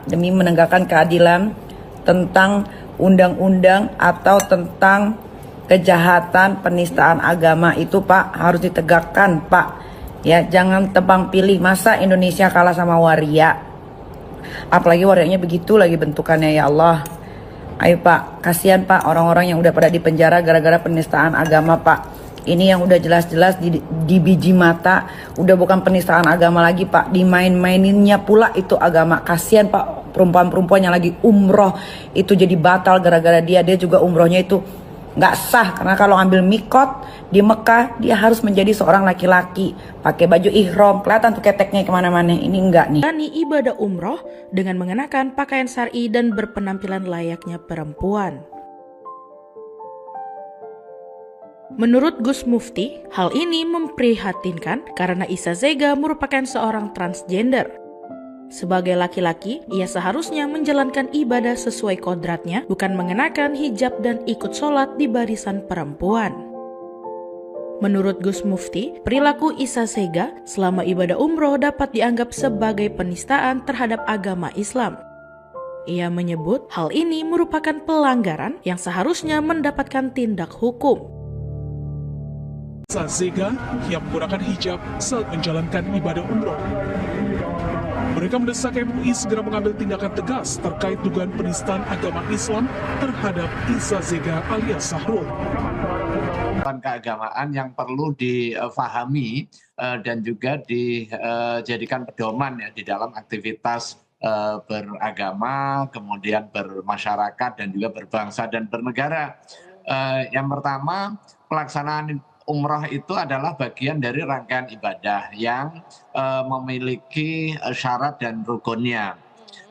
demi menegakkan keadilan tentang undang-undang atau tentang kejahatan penistaan agama itu Pak harus ditegakkan Pak. Ya, jangan tebang pilih. Masa Indonesia kalah sama waria? Apalagi warianya begitu lagi bentukannya, ya Allah. Ayo Pak, kasihan Pak orang-orang yang udah pada di penjara gara-gara penistaan agama Pak. Ini yang udah jelas-jelas di biji mata, udah bukan penistaan agama lagi Pak, dimain-maininnya pula itu agama. Kasihan Pak perempuan-perempuan yang lagi umroh itu jadi batal gara-gara dia juga umrohnya itu nggak sah, karena kalau ambil mikot di Mekah dia harus menjadi seorang laki-laki pakai baju ihram, kelihatan tuh keteknya kemana-mana. Ini enggak nih. Ini ibadah umroh dengan mengenakan pakaian syar'i dan berpenampilan layaknya perempuan. Menurut Gus Mufti, hal ini memprihatinkan karena Iza Zega merupakan seorang transgender. Sebagai laki-laki, ia seharusnya menjalankan ibadah sesuai kodratnya, bukan mengenakan hijab dan ikut sholat di barisan perempuan. Menurut Gus Mufti, perilaku Iza Zega selama ibadah umroh dapat dianggap sebagai penistaan terhadap agama Islam. Ia menyebut hal ini merupakan pelanggaran yang seharusnya mendapatkan tindak hukum. Iza Zega yang menggunakan hijab saat menjalankan ibadah umroh. Mereka mendesak MUI segera mengambil tindakan tegas terkait dugaan penistaan agama Islam terhadap Iza Zega alias Sahrul. Keagamaan yang perlu difahami dan juga dijadikan pedoman ya di dalam aktivitas beragama, kemudian bermasyarakat dan juga berbangsa dan bernegara. Yang pertama, pelaksanaan umroh itu adalah bagian dari rangkaian ibadah yang memiliki syarat dan rukunnya.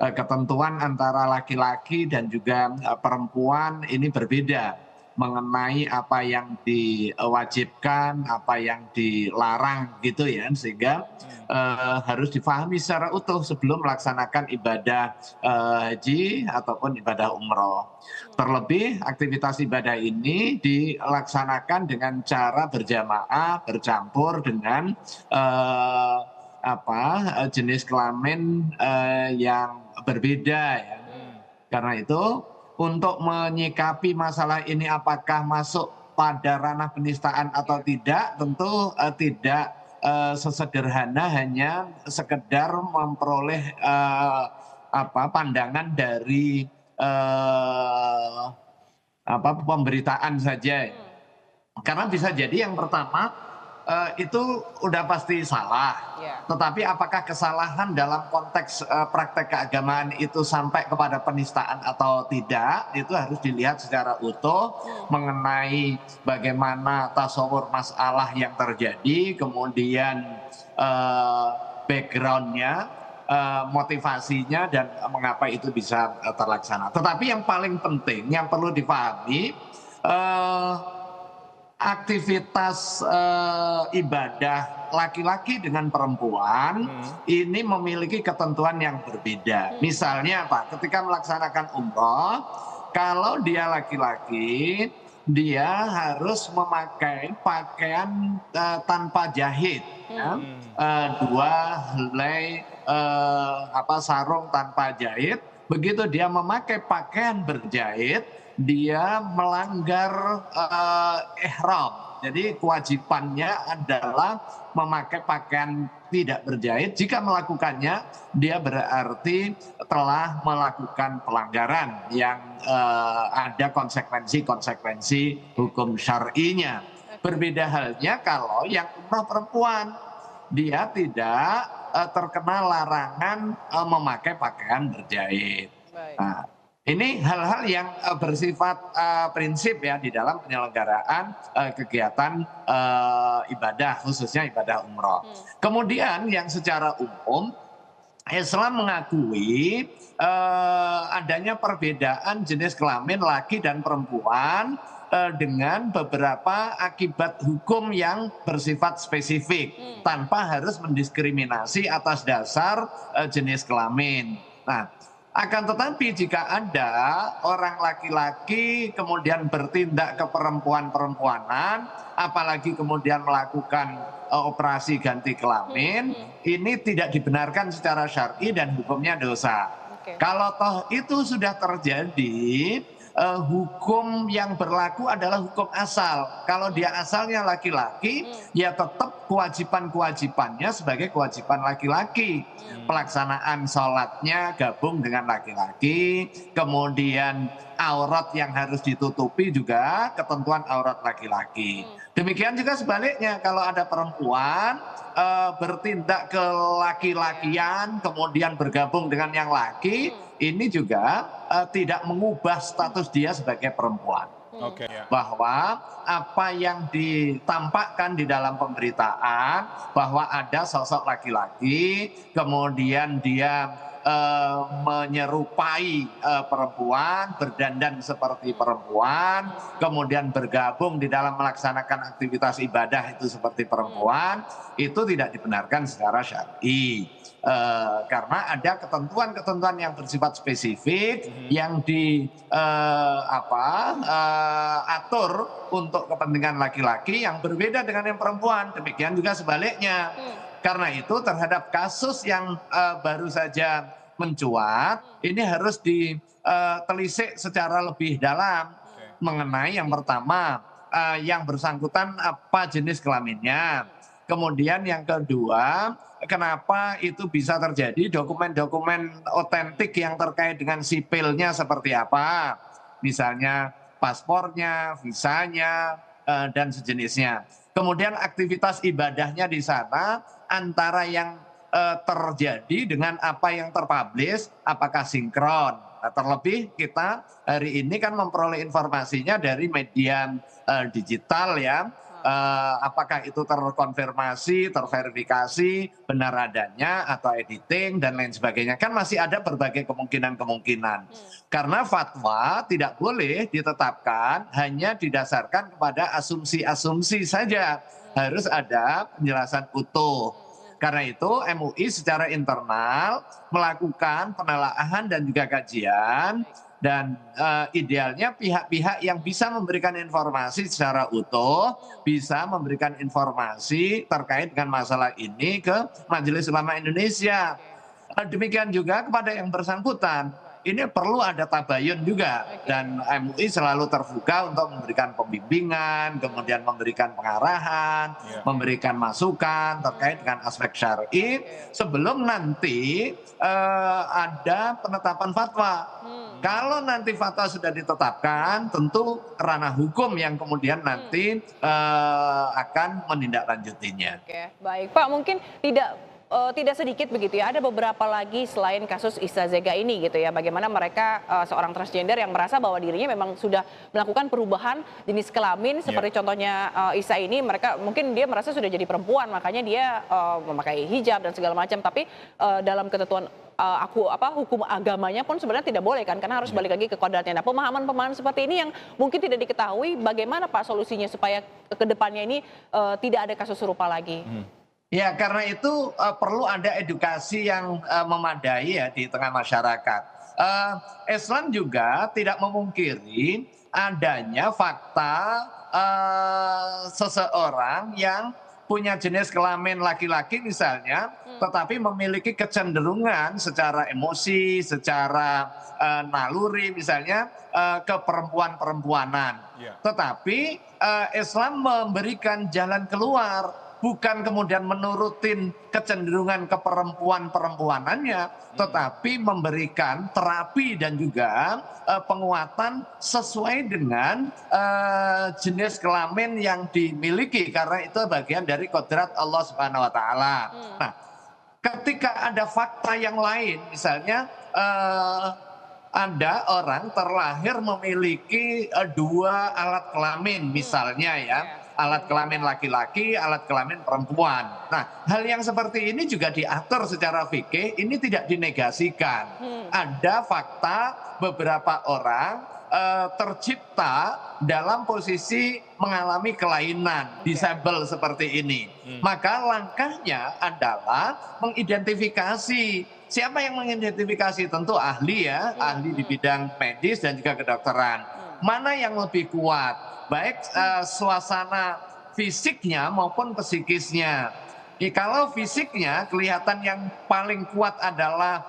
Ketentuan antara laki-laki dan juga perempuan ini berbeda mengenai apa yang diwajibkan, apa yang dilarang gitu ya, sehingga harus difahami secara utuh sebelum melaksanakan ibadah haji ataupun ibadah umroh. Terlebih aktivitas ibadah ini dilaksanakan dengan cara berjamaah, bercampur dengan jenis kelamin yang berbeda ya. Karena itu untuk menyikapi masalah ini apakah masuk pada ranah penistaan atau tidak, tentu tidak sesederhana hanya sekedar memperoleh pandangan dari pemberitaan saja. Karena bisa jadi yang pertama itu udah pasti salah. Tetapi apakah kesalahan dalam konteks praktek keagamaan itu sampai kepada penistaan atau tidak, itu harus dilihat secara utuh mengenai bagaimana tasawur masalah yang terjadi, kemudian backgroundnya, motivasinya, dan mengapa itu bisa terlaksana. Tetapi yang paling penting yang perlu dipahami, aktivitas ibadah laki-laki dengan perempuan ini memiliki ketentuan yang berbeda. Misalnya Pak, ketika melaksanakan umroh, kalau dia laki-laki, dia harus memakai pakaian tanpa jahit, dua helai sarung tanpa jahit. Begitu dia memakai pakaian berjahit, dia melanggar ihram. Jadi kewajibannya adalah memakai pakaian tidak berjahit. Jika melakukannya, dia berarti telah melakukan pelanggaran yang ada konsekuensi hukum syar'inya. Berbeda halnya kalau yang umroh perempuan, dia tidak terkena larangan memakai pakaian berjahit. Nah, ini hal-hal yang bersifat prinsip ya di dalam penyelenggaraan kegiatan ibadah, khususnya ibadah umroh. Kemudian yang secara umum, Islam mengakui adanya perbedaan jenis kelamin laki dan perempuan dengan beberapa akibat hukum yang bersifat spesifik tanpa harus mendiskriminasi atas dasar jenis kelamin. Nah, akan tetapi jika ada orang laki-laki kemudian bertindak ke perempuan-perempuanan, apalagi kemudian melakukan operasi ganti kelamin, ini tidak dibenarkan secara syar'i dan hukumnya dosa. Kalau toh itu sudah terjadi, hukum yang berlaku adalah hukum asal. Kalau dia asalnya laki-laki, ya tetap kewajiban-kewajibannya sebagai kewajiban laki-laki. Pelaksanaan sholatnya gabung dengan laki-laki, kemudian aurat yang harus ditutupi juga ketentuan aurat laki-laki. Demikian juga sebaliknya, kalau ada perempuan bertindak ke laki-lakian, kemudian bergabung dengan yang laki, ini juga tidak mengubah status dia sebagai perempuan. Bahwa apa yang ditampakkan di dalam pemberitaan bahwa ada sosok laki-laki, kemudian dia menyerupai perempuan, berdandan seperti perempuan, kemudian bergabung di dalam melaksanakan aktivitas ibadah itu seperti perempuan, itu tidak dibenarkan secara syar'i. Karena ada ketentuan-ketentuan yang bersifat spesifik yang atur untuk kepentingan laki-laki yang berbeda dengan yang perempuan. Demikian juga sebaliknya. Karena itu terhadap kasus yang baru saja mencuat, ini harus ditelisik secara lebih dalam mengenai yang pertama, yang bersangkutan apa jenis kelaminnya. Kemudian yang kedua, kenapa itu bisa terjadi, dokumen-dokumen otentik yang terkait dengan sipilnya seperti apa. Misalnya paspornya, visanya, dan sejenisnya. Kemudian aktivitas ibadahnya di sana antara yang terjadi dengan apa yang terpublish, apakah sinkron. Nah, terlebih kita hari ini kan memperoleh informasinya dari media digital ya. Apakah itu terkonfirmasi, terverifikasi, benar adanya, atau editing, dan lain sebagainya. Kan masih ada berbagai kemungkinan-kemungkinan. Karena fatwa tidak boleh ditetapkan hanya didasarkan kepada asumsi-asumsi saja. Harus ada penjelasan utuh. Karena itu MUI secara internal melakukan penelaahan dan juga kajian. Dan idealnya pihak-pihak yang bisa memberikan informasi secara utuh, bisa memberikan informasi terkait dengan masalah ini ke Majelis Ulama Indonesia. Demikian juga kepada yang bersangkutan. Ini perlu ada tabayun juga. Dan MUI selalu terbuka untuk memberikan pembimbingan, kemudian memberikan pengarahan, memberikan masukan terkait dengan aspek syar'i sebelum nanti ada penetapan fatwa. Kalau nanti fatwa sudah ditetapkan, tentu ranah hukum yang kemudian nanti akan menindaklanjutinya. Oke, baik Pak, mungkin tidak sedikit begitu ya, ada beberapa lagi selain kasus Issa Zega ini gitu ya, bagaimana mereka seorang transgender yang merasa bahwa dirinya memang sudah melakukan perubahan jenis kelamin, seperti contohnya Issa ini, mungkin dia merasa sudah jadi perempuan, makanya dia memakai hijab dan segala macam, tapi dalam ketentuan hukum agamanya pun sebenarnya tidak boleh kan, karena harus balik lagi ke kodratnya. Nah, pemahaman-pemahaman seperti ini yang mungkin tidak diketahui, bagaimana Pak solusinya supaya ke depannya ini tidak ada kasus serupa lagi? Ya, karena itu perlu ada edukasi yang memadai ya di tengah masyarakat. Islam juga tidak memungkiri adanya fakta seseorang yang punya jenis kelamin laki-laki misalnya, tetapi memiliki kecenderungan secara emosi, secara naluri misalnya ke perempuan-perempuanan. Tetapi Islam memberikan jalan keluar. Bukan kemudian menurutin kecenderungan ke perempuan-perempuanannya, tetapi memberikan terapi dan juga penguatan sesuai dengan jenis kelamin yang dimiliki, karena itu bagian dari kodrat Allah Subhanahu wa Ta'ala. Nah, ketika ada fakta yang lain, misalnya ada orang terlahir memiliki dua alat kelamin, misalnya ya. Alat kelamin laki-laki, alat kelamin perempuan. Nah, hal yang seperti ini juga diatur secara fikih, ini tidak dinegasikan. Ada fakta beberapa orang tercipta dalam posisi mengalami kelainan, disable seperti ini. Maka langkahnya adalah mengidentifikasi. Siapa yang mengidentifikasi? Tentu ahli ya, ahli di bidang medis dan juga kedokteran. Mana yang lebih kuat? Baik suasana fisiknya maupun psikisnya. Kalau fisiknya kelihatan yang paling kuat adalah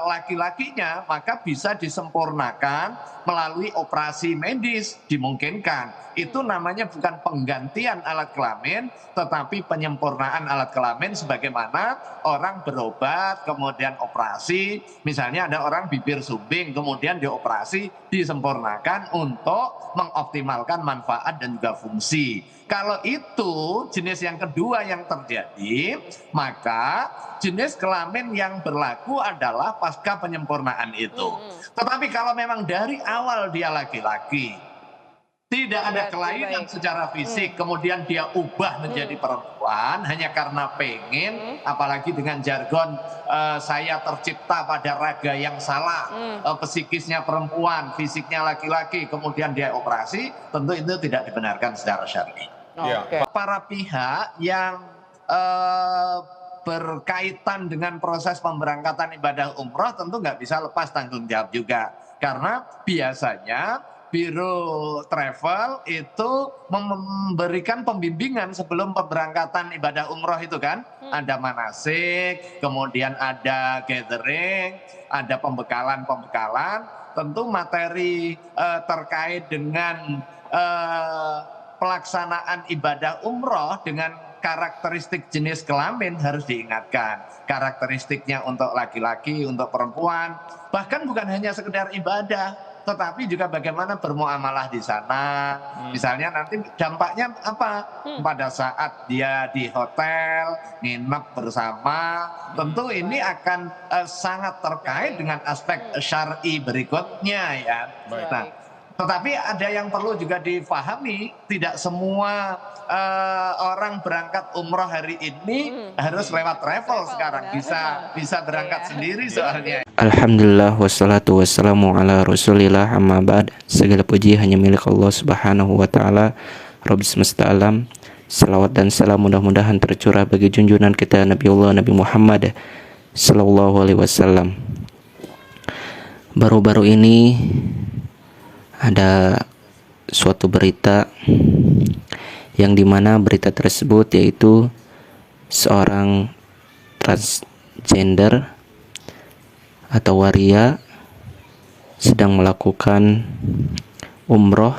laki-lakinya, maka bisa disempurnakan melalui operasi medis, dimungkinkan. Itu namanya bukan penggantian alat kelamin, tetapi penyempurnaan alat kelamin sebagaimana orang berobat, kemudian operasi. Misalnya ada orang bibir sumbing, kemudian dioperasi, disempurnakan untuk mengoptimalkan manfaat dan juga fungsi. Kalau itu jenis yang kedua yang terjadi, maka jenis kelamin yang berlaku adalah pasca penyempurnaan itu. Tetapi kalau memang dari awal dia laki-laki, tidak ada kelainan secara fisik, kemudian dia ubah menjadi perempuan hanya karena pengen, apalagi dengan jargon saya tercipta pada raga yang salah, psikisnya perempuan, fisiknya laki-laki, kemudian dia operasi, tentu itu tidak dibenarkan secara syar'i. Oke. Para pihak yang berkaitan dengan proses pemberangkatan ibadah umroh tentu nggak bisa lepas tanggung jawab juga, karena biasanya Biro Travel itu memberikan pembimbingan sebelum pemberangkatan ibadah umroh itu kan, ada manasik, kemudian ada gathering, ada pembekalan, tentu materi terkait dengan pelaksanaan ibadah umroh dengan karakteristik jenis kelamin harus diingatkan. Karakteristiknya untuk laki-laki, untuk perempuan, bahkan bukan hanya sekedar ibadah, tetapi juga bagaimana bermuamalah di sana. Misalnya nanti dampaknya apa? Pada saat dia di hotel, nginep bersama, tentu ini akan sangat terkait dengan aspek syar'i berikutnya ya. Nah, tetapi ada yang perlu juga difahami, tidak semua orang berangkat umroh hari ini harus lewat travel sekarang, bisa berangkat sendiri soalnya. Alhamdulillah wassalatu wassalamu ala rasulillah amma ba'd. Segala puji hanya milik Allah subhanahu wa ta'ala, Rabb semesta alam. Salawat dan salam mudah-mudahan tercurah bagi junjungan kita Nabiullah Nabi Muhammad sallallahu alaihi wasallam. Baru-baru ini ada suatu berita yang dimana berita tersebut yaitu seorang transgender atau waria sedang melakukan umroh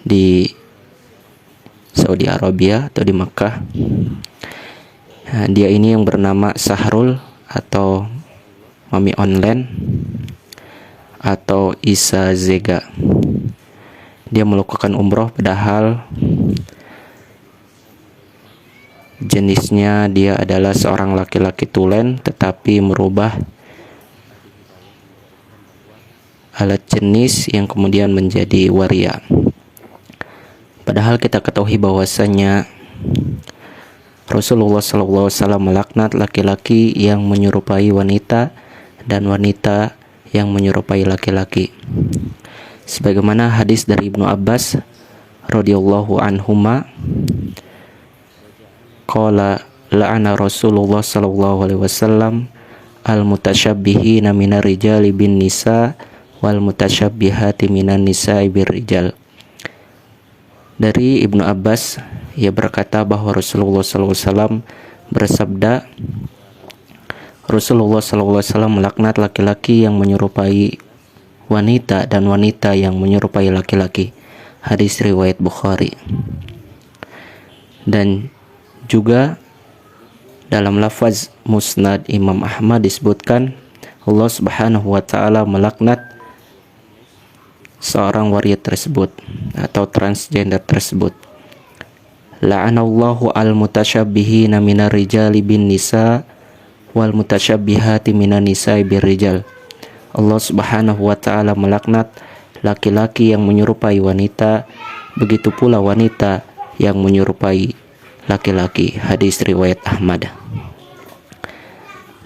di Saudi Arabia atau di Makkah. Nah, dia ini yang bernama Sahrul atau Mami Online atau Isa Zega. Dia melakukan umroh padahal jenisnya dia adalah seorang laki-laki tulen, tetapi merubah alat jenis yang kemudian menjadi waria. Padahal kita ketahui bahwasanya Rasulullah SAW melaknat laki-laki yang menyerupai wanita dan wanita yang menyerupai laki-laki. Sebagaimana hadis dari Ibnu Abbas radhiyallahu anhuma, qala la'ana Rasulullah sallallahu alaihi wasallam al-mutasyabbihina minar rijali bin nisa wal mutasyabbihati minan nisa'i bir rijal. Dari Ibnu Abbas, ia berkata bahwa Rasulullah sallallahu alaihi wasallam bersabda, Rasulullah SAW melaknat laki-laki yang menyerupai wanita dan wanita yang menyerupai laki-laki. Hadis riwayat Bukhari. Dan juga dalam lafaz Musnad Imam Ahmad disebutkan Allah Subhanahu wa taala melaknat seorang waria tersebut atau transgender tersebut. La'anallahu al-mutasyabbihina minar rijali bin nisa wal mutasyabbihati minan nisa'i birrijal. Allah Subhanahu wa taala melaknat laki-laki yang menyerupai wanita, begitu pula wanita yang menyerupai laki-laki. Hadis riwayat Ahmad.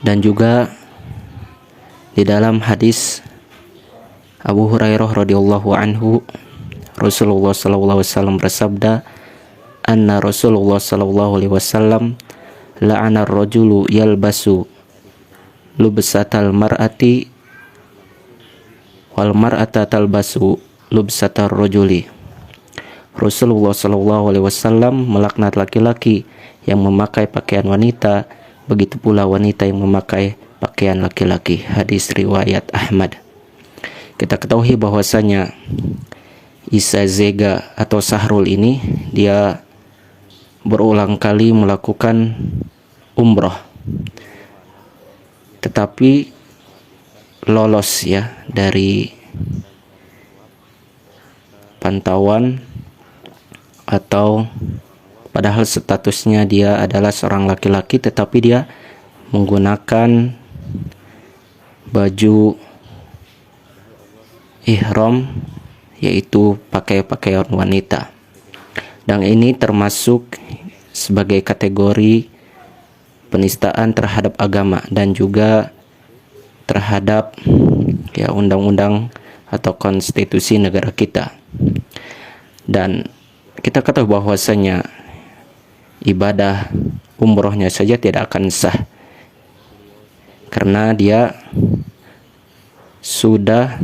Dan juga di dalam hadis Abu Hurairah radhiyallahu anhu, Rasulullah sallallahu alaihi wasallam bersabda, anna Rasulullah sallallahu alaihi wasallam la'ana ar-rajulu yalbasu lubsatal mar'ati wal mar'ata talbasu lubsatar rajuli Rasulullah SAW melaknat laki-laki yang memakai pakaian wanita, begitu pula wanita yang memakai pakaian laki-laki. Hadis riwayat Ahmad. Kita ketahui bahwasanya Isa Zega atau Sahrul ini dia berulang kali melakukan umroh, tetapi lolos ya dari pantauan, atau padahal statusnya dia adalah seorang laki-laki, tetapi dia menggunakan baju ihram, yaitu pakaian wanita. Dan ini termasuk sebagai kategori penistaan terhadap agama dan juga terhadap ya undang-undang atau konstitusi negara kita. Dan kita ketahui bahwasanya ibadah umrohnya saja tidak akan sah karena dia sudah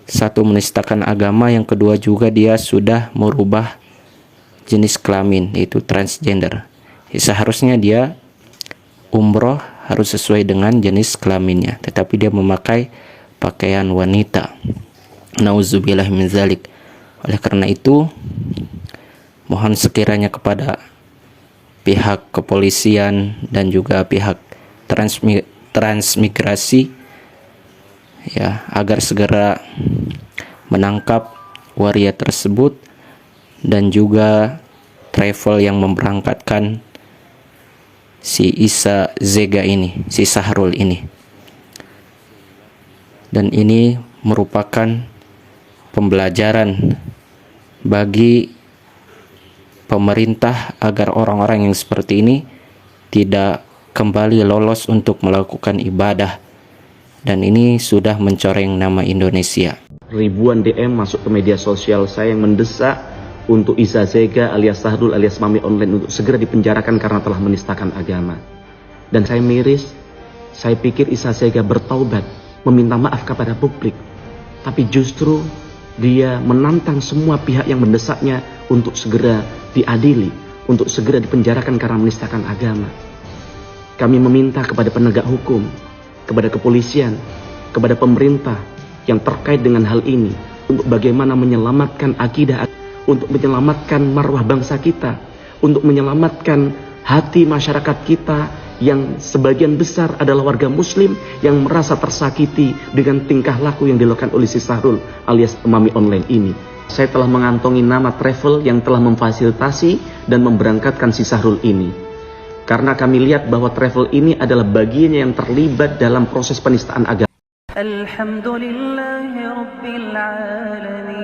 satu menistakan agama, yang kedua juga dia sudah merubah jenis kelamin, yaitu transgender. Seharusnya dia umroh harus sesuai dengan jenis kelaminnya, tetapi dia memakai pakaian wanita. Nauzubillah min zalik. Oleh karena itu, mohon sekiranya kepada pihak kepolisian dan juga pihak transmigrasi ya, agar segera menangkap waria tersebut dan juga travel yang memberangkatkan si Isa Zega ini, si Sahrul ini. Dan ini merupakan pembelajaran bagi pemerintah agar orang-orang yang seperti ini tidak kembali lolos untuk melakukan ibadah, dan ini sudah mencoreng nama Indonesia. Ribuan DM masuk ke media sosial saya yang mendesak untuk Isa Zega alias Sahrul alias Mami Online untuk segera dipenjarakan karena telah menistakan agama. Dan saya miris, saya pikir Isa Zega bertaubat, meminta maaf kepada publik, tapi justru dia menantang semua pihak yang mendesaknya untuk segera diadili, untuk segera dipenjarakan karena menistakan agama. Kami meminta kepada penegak hukum, kepada kepolisian, kepada pemerintah yang terkait dengan hal ini untuk bagaimana menyelamatkan akidah, untuk menyelamatkan marwah bangsa kita, untuk menyelamatkan hati masyarakat kita yang sebagian besar adalah warga muslim yang merasa tersakiti dengan tingkah laku yang dilakukan oleh si Sahrul alias Mami Online ini. Saya telah mengantongi nama travel yang telah memfasilitasi dan memberangkatkan si Sahrul ini, karena kami lihat bahwa travel ini adalah bagian yang terlibat dalam proses penistaan agama. Alhamdulillahirabbil alamin.